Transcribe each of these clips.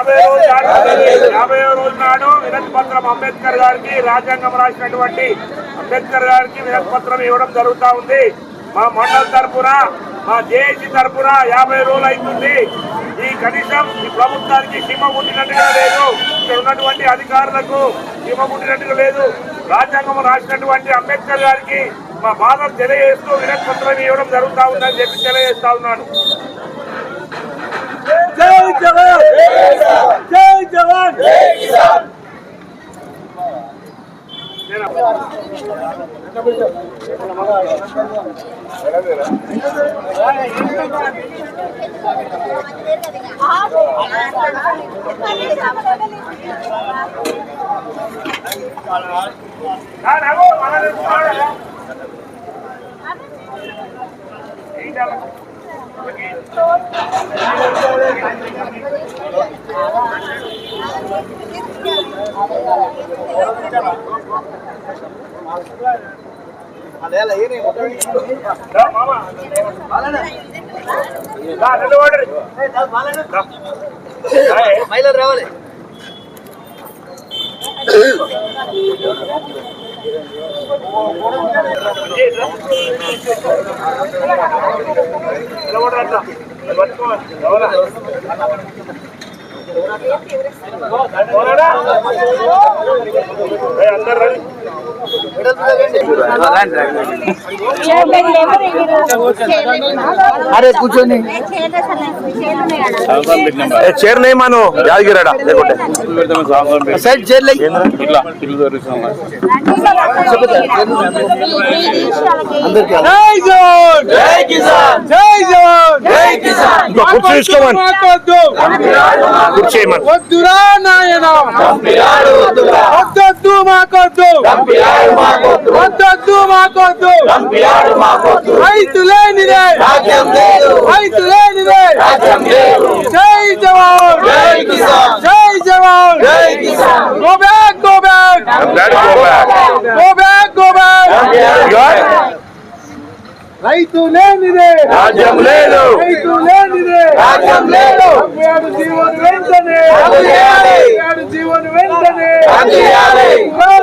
50వ రోజు నాడు వినతి పత్రం అంబేద్కర్ గారికి రాజ్యాంగం రాసినటువంటి అంబేద్కర్ గారికి వినతి పత్రం ఇవ్వడం జరుగుతూ ఉంది. మా మండల తరఫున మా జేఏసీ తరఫున 50 రోజులు అవుతుంది. ఈ కనీసం ఈ ప్రభుత్వానికి సీమ పుట్టినట్టుగా లేదు, ఇక్కడ ఉన్నటువంటి అధికారులకు సీమ పుట్టినట్టుగా లేదు. రాజ్యాంగం రాసినటువంటి అంబేద్కర్ గారికి మా బాధను తెలియజేస్తూ వినతి పత్రం ఇవ్వడం జరుగుతూ ఉందని చెప్పి తెలియజేస్తా ఉన్నాను. జై జవాన్, జై జవాన్, జై కిసాన్. మహిళలు రావాలి. అరే కూర్చొని చైర్ नहीं मानो यादगिराड़ा लेकोटे साइड चेयर ले इला जय जवान जय किसान जय जवान जय किसान कुर्ची తీసుకోమని కుర్చీ మన వద్దురా నాయనా కంపియాడు వద్దురా వద్దు మాకొద్దు కంపియాడు మాకొద్దు వద్దు మాకొద్దు కంపియాడు మాకొద్దు రైతు లేనిదే రాజ్యం లేదు రైతు లేనిదే రాజ్యం లేదు జై జవాన్ జై కిసాన్ జై జవాన్ జై Kisan go back go back go back go back రైతు లేనిదే రాజ్యం లేదు రైతు లేనిదే రాజ్యం లేదు కంపియాడు జీవన్ వెంటనే కంపియాడు జీవన్ వెంటనే కంపియాలి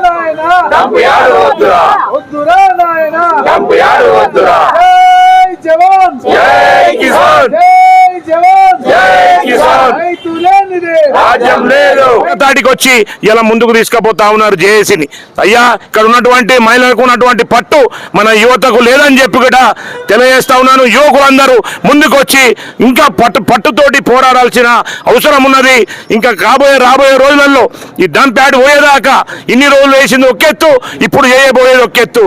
నాయనా కంపియాడు వద్దురా వద్దురా నాయనా కంపియాడు వద్దురా జై జవాన్ జై కిసాన్ జై జవాన్ జై కిసాన్ రైతు లేనిదే రాజ్యం లేదు దాటికి వచ్చి ఇలా ముందుకు తీసుకుపోతా ఉన్నారు జేఏసీని. అయ్యా ఇక్కడ ఉన్నటువంటి మహిళలకు ఉన్నటువంటి పట్టు మన యువతకు లేదని చెప్పి కూడా తెలియజేస్తా ఉన్నాను. యువకులందరూ ముందుకు వచ్చి ఇంకా పట్టుతోటి పోరాడాల్సిన అవసరం ఉన్నది. ఇంకా రాబోయే రోజులలో ఈ డంప్ యార్డ్ పోయేదాకా ఇన్ని రోజులు వేసింది ఒకెత్తు, ఇప్పుడు చేయబోయేది ఒకెత్తు.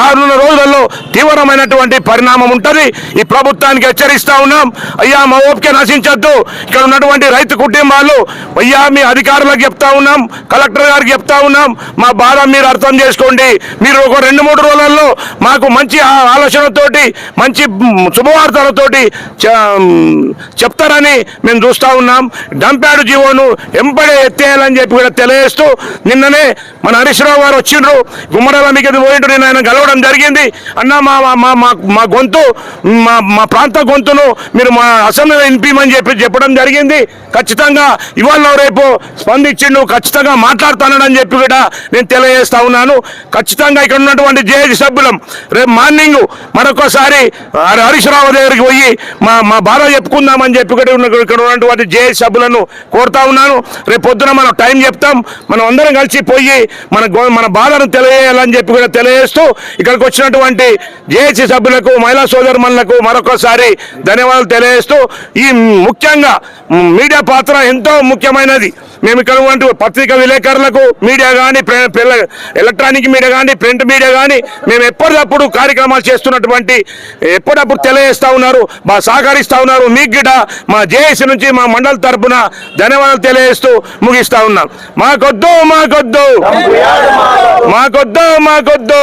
రానున్న రోజులలో తీవ్రమైనటువంటి పరిణామం ఉంటుంది. ఈ ప్రభుత్వానికి హెచ్చరిస్తా ఉన్నాం. అయ్యా మా ఓపిక నశించద్దు. ఇక్కడ ఉన్నటువంటి రైతు కుటుంబాలు అయ్యా మీ అధికారులకు చెప్తా ఉన్నాం, కలెక్టర్ గారికి చెప్తా ఉన్నాం, మా బాధ మీరు అర్థం చేసుకోండి. మీరు ఒక 2-3 రోజులలో మాకు మంచి ఆలోచనతోటి మంచి శుభవార్తలతోటి చెప్తారని మేము చూస్తూ ఉన్నాం. డంప్ యార్డ్ జీవోను ఎంపడే ఎత్తేయాలని చెప్పి కూడా తెలియజేస్తూ నిన్ననే మన హరీష్ రావు గారు వచ్చిండ్రు, గుమ్మడాల మీకు పోయిండ్రు. నేను ఆయన కలవడం జరిగింది. అన్న మా గొంతు మా ప్రాంత గొంతును మీరు మా అసెంబ్లీలో వినిపించమని చెప్పడం జరిగింది. ఖచ్చితంగా ఇవాళ రేపు స్పందించిండు, ఖచ్చితంగా మాట్లాడుతానని చెప్పి కూడా నేను తెలియజేస్తా ఉన్నాను. ఖచ్చితంగా ఇక్కడ ఉన్నటువంటి జేఏసీ సభ్యులం రేపు మార్నింగ్ మరొకసారి హరీష్ రావు దగ్గరికి పోయి మా బాధ చెప్పుకుందామని చెప్పి కూడా ఇక్కడ ఉన్నటువంటి జేఏసీ సభ్యులను కోరుతా ఉన్నాను. రేపు పొద్దున మనం టైం చెప్తాం, మనం అందరం కలిసి పోయి మన బాధను తెలియజేయాలని చెప్పి కూడా తెలియజేస్తూ ఇక్కడికి వచ్చినటువంటి జేఏసీ సభ్యులకు మహిళా సోదరుమణులకు మరొకసారి ధన్యవాదాలు తెలియజేస్తూ ఈ ముఖ్యంగా మీడియా పాత్ర ఎంతో ముఖ్యమైనది. మేము ఇక్కడ ఉన్నటువంటి పత్రికా విలేకరులకు మీడియా కానీ ఎలక్ట్రానిక్ మీడియా కానీ ప్రింట్ మీడియా కానీ మేము ఎప్పటికప్పుడు కార్యక్రమాలు చేస్తున్నటువంటి ఎప్పటికప్పుడు తెలియజేస్తా ఉన్నారు, సహకరిస్తా ఉన్నారు. మీకు గిట మా జేఏసీ నుంచి మా మండల తరఫున ధన్యవాదాలు తెలియజేస్తూ ముగిస్తా ఉన్నాం. మాకొద్దు మాకొద్దు మాకొద్దు మాకొద్దు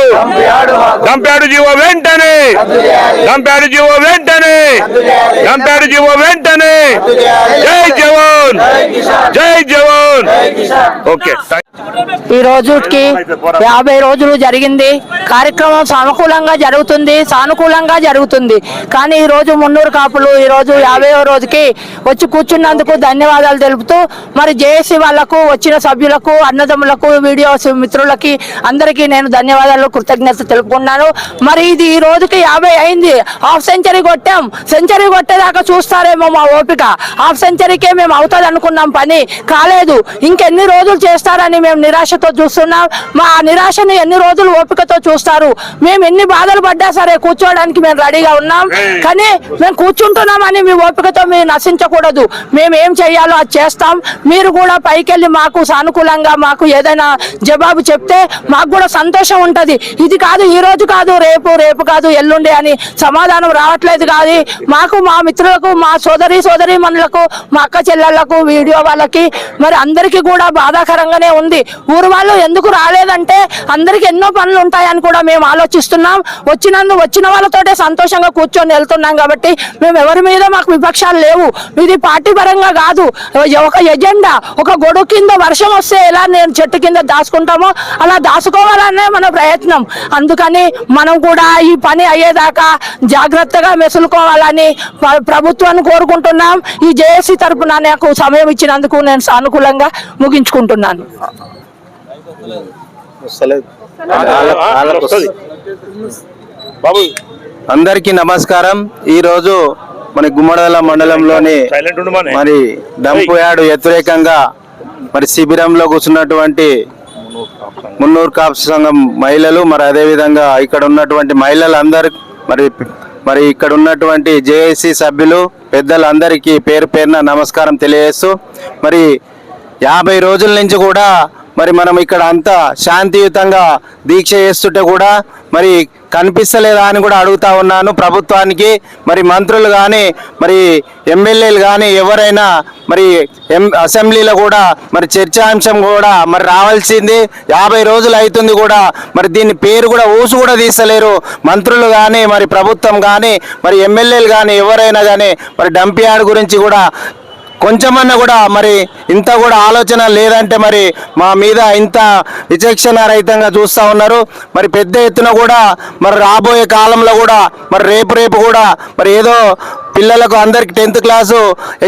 డంప్ యార్డ్ జీవో వెంటనే డంప్ యార్డ్ జీవో వెంటనే డంప్ యార్డ్ జీవో వెంటనే జై జవాన్ జై జవాన్ కిసాన్. ఓకే, ఈ రోజుకి 50 రోజులు జరిగింది. కార్యక్రమం సానుకూలంగా జరుగుతుంది. కానీ ఈ రోజు మున్నూరు కాపులు ఈ రోజు 50వ రోజుకి వచ్చి కూర్చున్నందుకు ధన్యవాదాలు తెలుపుతూ మరి జేఏసీ వాళ్లకు, వచ్చిన సభ్యులకు, అన్నదమ్ములకు, వీడియో మిత్రులకి అందరికీ నేను ధన్యవాదాలు, కృతజ్ఞత తెలుపుకున్నాను. మరి ఇది ఈ రోజుకి 50 అయింది. హాఫ్ సెంచరీ కొట్టాం. సెంచరీ కొట్టేదాకా చూస్తారేమో మా ఓపిక. హాఫ్ సెంచరీకే మేము అవుతుంది అనుకున్నాం, పని కాలేదు. ఇంకెన్ని రోజులు చేస్తారని మేము నిరాశతో చూస్తున్నాం. మా నిరాశను ఎన్ని రోజులు ఓపికతో చూస్తారు. మేము ఎన్ని బాధలు పడ్డా సరే కూర్చోవడానికి మేము రెడీగా ఉన్నాం. కానీ మేము కూర్చుంటున్నామని మీ ఓపికతో మీరు నశించకూడదు. మేము ఏం చేయాలో అది చేస్తాం. మీరు కూడా పైకెళ్ళి మాకు సానుకూలంగా మాకు ఏదైనా జవాబు చెప్తే మాకు కూడా సంతోషం ఉంటది. ఇది కాదు, ఈ రోజు కాదు, రేపు కాదు, ఎల్లుండి అని సమాధానం రావట్లేదు. కాదు, మాకు, మా మిత్రులకు, మా సోదరి మనులకు, మా అక్క చెల్లెళ్లకు, వీడియో వాళ్ళకి మరి అందరికీ కూడా బాధాకరంగానే ఉంది. ఊరు వాళ్ళు ఎందుకు రాలేదంటే అందరికి ఎన్నో పనులు ఉంటాయని కూడా మేము ఆలోచిస్తున్నాం. వచ్చిన వాళ్ళతోటే సంతోషంగా కూర్చొని వెళ్తున్నాం. కాబట్టి మేము ఎవరి మీద మాకు విపక్షాలు లేవు. ఇది పార్టీ పరంగా కాదు, ఒక ఎజెండా. ఒక గొడుగు కింద వర్షం వస్తే ఎలా నేను చెట్టు కింద దాచుకుంటామో అలా దాచుకోవాలనే మన ప్రయత్నం. అందుకని మనం కూడా ఈ పని అయ్యేదాకా జాగ్రత్తగా మెసులుకోవాలని ప్రభుత్వాన్ని కోరుకుంటున్నాం. ఈ జేఏసీ తరపున నాకు సమయం ఇచ్చినందుకు నేను సానుకూలంగా ముగించుకుంటున్నాను. అందరికీ నమస్కారం. ఈ రోజు మన గుమ్మడదల మండలంలోని మరి డంపు యార్డు వ్యతిరేకంగా మరి శిబిరంలో కూర్చున్నటువంటి మున్నూరు కాపు సంఘం మహిళలు, మరి అదేవిధంగా ఇక్కడ ఉన్నటువంటి మహిళలందరూ, మరి ఇక్కడ ఉన్నటువంటి జేఏసీ సభ్యులు, పెద్దలందరికీ పేరు పేరున నమస్కారం తెలియజేస్తూ, మరి 50 రోజుల నుంచి కూడా మరి మనం ఇక్కడ అంతా శాంతియుతంగా దీక్ష చేస్తుంటే కూడా మరి కనిపిస్తలేదా అని కూడా అడుగుతా ఉన్నాను ప్రభుత్వానికి. మరి మంత్రులు కానీ, మరి ఎమ్మెల్యేలు కానీ ఎవరైనా మరి అసెంబ్లీలో కూడా మరి చర్చాంశం కూడా మరి రావాల్సింది. 50 రోజులు అవుతుంది కూడా మరి దీని పేరు కూడా ఊసు కూడా తీస్తలేరు మంత్రులు కానీ, మరి ప్రభుత్వం కానీ, మరి ఎమ్మెల్యేలు కానీ ఎవరైనా కానీ మరి డంప్ యార్డ్ గురించి కూడా కొంచెమన్నా కూడా మరి ఇంత కూడా ఆలోచన లేదంటే మరి మా మీద ఇంత విచక్షణ రహితంగా చూస్తూ ఉన్నారు. మరి పెద్ద ఎత్తున కూడా మరి రాబోయే కాలంలో కూడా మరి రేపు కూడా మరి ఏదో పిల్లలకు అందరికి 10th క్లాసు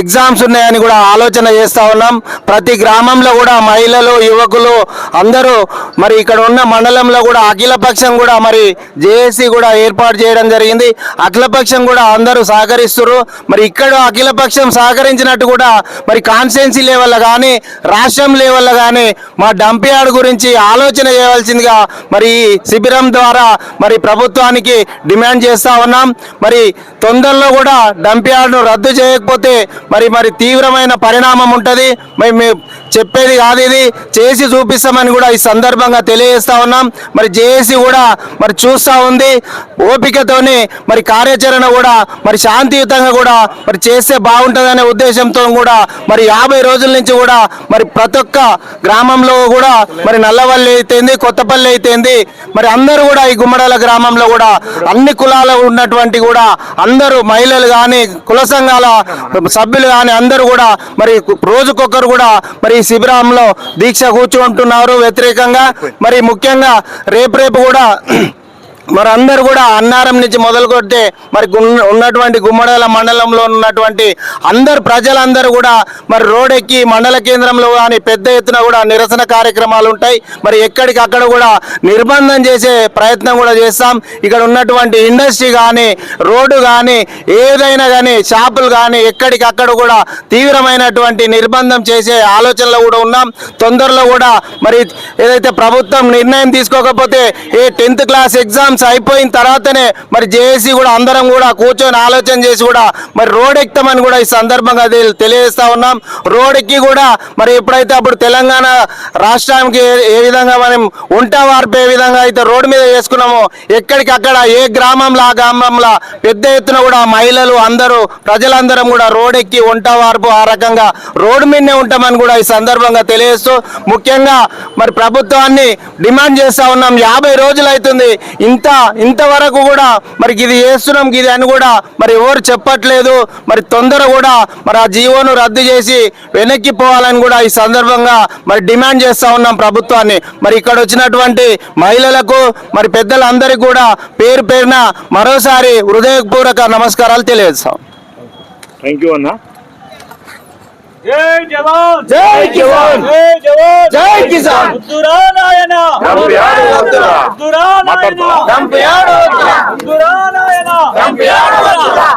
ఎగ్జామ్స్ ఉన్నాయని కూడా ఆలోచన చేస్తూ ఉన్నాం. ప్రతి గ్రామంలో కూడా మహిళలు, యువకులు అందరూ మరి ఇక్కడ ఉన్న మండలంలో కూడా అఖిలపక్షం కూడా మరి జేఏసీ కూడా ఏర్పాటు చేయడం జరిగింది. అఖిలపక్షం కూడా అందరూ సహకరిస్తున్నారు. మరి ఇక్కడ అఖిలపక్షం సహకరించినట్టు కూడా మరి కాన్స్టిట్యున్సీ లెవెల్ కానీ, రాష్ట్రం లెవెల్ కానీ మా డంప్ యార్డ్ గురించి ఆలోచన చేయవలసిందిగా మరి ఈ శిబిరం ద్వారా మరి ప్రభుత్వానికి డిమాండ్ చేస్తూ ఉన్నాం. మరి తొందరలో కూడా డంప్ యార్డ్ను రద్దు చేయకపోతే మరి తీవ్రమైన పరిణామం ఉంటుంది. మేము చెప్పేది కాదు, ఇది చేసి చూపిస్తామని కూడా ఈ సందర్భంగా తెలియజేస్తా ఉన్నాం. మరి జేఏసీ కూడా మరి చూస్తూ ఉంది. ఓపికతోని మరి కార్యాచరణ కూడా మరి శాంతియుతంగా కూడా మరి చేస్తే బాగుంటుందనే ఉద్దేశంతో కూడా మరి 50 రోజుల నుంచి కూడా మరి ప్రతి ఒక్క గ్రామంలో కూడా మరి నల్లవల్లి అయితేంది, కొత్తపల్లి అయితేంది, మరి అందరూ కూడా ఈ గుమ్మడాల గ్రామంలో కూడా అన్ని కులాలు ఉన్నటువంటి కూడా అందరూ మహిళలు కానీ, కుల సంఘాల సభ్యులు కానీ అందరూ కూడా మరి రోజుకొకరు కూడా మరి ఈ శిబిరంలో దీక్ష కూర్చుంటున్నారు వ్యతిరేకంగా. మరి ముఖ్యంగా రేపు కూడా మరి అందరూ కూడా అన్నారం నుంచి మొదలు కొడితే మరి ఉన్నటువంటి గుమ్మడాల మండలంలో ఉన్నటువంటి అందరు ప్రజలందరూ కూడా మరి రోడ్ ఎక్కి మండల కేంద్రంలో కానీ పెద్ద ఎత్తున కూడా నిరసన కార్యక్రమాలు ఉంటాయి. మరి ఎక్కడికక్కడ కూడా నిర్బంధం చేసే ప్రయత్నం కూడా చేస్తాం. ఇక్కడ ఉన్నటువంటి ఇండస్ట్రీ కానీ, రోడ్డు కానీ, ఏదైనా కానీ, షాపులు కానీ ఎక్కడికక్కడ కూడా తీవ్రమైనటువంటి నిర్బంధం చేసే ఆలోచనలో కూడా ఉన్నాం. తొందరలో కూడా మరి ఏదైతే ప్రభుత్వం నిర్ణయం తీసుకోకపోతే 10th క్లాస్ ఎగ్జామ్స్ అయిపోయిన తర్వాతనే మరి జేఏసీ కూడా అందరం కూడా కూర్చొని ఆలోచన చేసి కూడా మరి రోడ్ ఎక్కుతామని కూడా ఈ సందర్భంగా తెలియజేస్తా ఉన్నాం. రోడ్ ఎక్కి కూడా మరి ఎప్పుడైతే అప్పుడు తెలంగాణ రాష్ట్రానికి ఏ విధంగా మనం ఉంటా వార్పే విధంగా అయితే రోడ్డు మీద చేసుకున్నామో ఎక్కడికక్కడ ఏ గ్రామంలో ఆ గ్రామంలో పెద్ద ఎత్తున కూడా మహిళలు అందరూ ప్రజలందరం కూడా రోడ్ ఎక్కి ఉంటా వార్పు ఆ రకంగా రోడ్డు మీదనే ఉంటామని కూడా ఈ సందర్భంగా తెలియజేస్తూ ముఖ్యంగా మరి ప్రభుత్వాన్ని డిమాండ్ చేస్తా ఉన్నాం. 50 రోజులు అవుతుంది, ఇంత ఇంతవరకు కూడా మరి ఇది చేస్తున్నాం ఇది అని కూడా మరి ఎవరు చెప్పట్లేదు. మరి తొందర కూడా మరి ఆ జీవోను రద్దు చేసి వెనక్కి పోవాలని కూడా ఈ సందర్భంగా మరి డిమాండ్ చేస్తా ఉన్నాం ప్రభుత్వాన్ని. మరి ఇక్కడ వచ్చినటువంటి మహిళలకు మరి పెద్దలందరికీ కూడా పేరు పేరున మరోసారి హృదయపూర్వక నమస్కారాలు తెలియజేస్తాం. థ్యాంక్ యూ అన్న. జై జవాన్ జై కిసాన్ జై జవాన్ జై కిసాన్ వద్దురా నాయన దంపియాడు వద్దురా. వద్దురా నాయన దంపియాడు వద్దురా. వద్దురా నాయన దంపియాడు వద్దురా.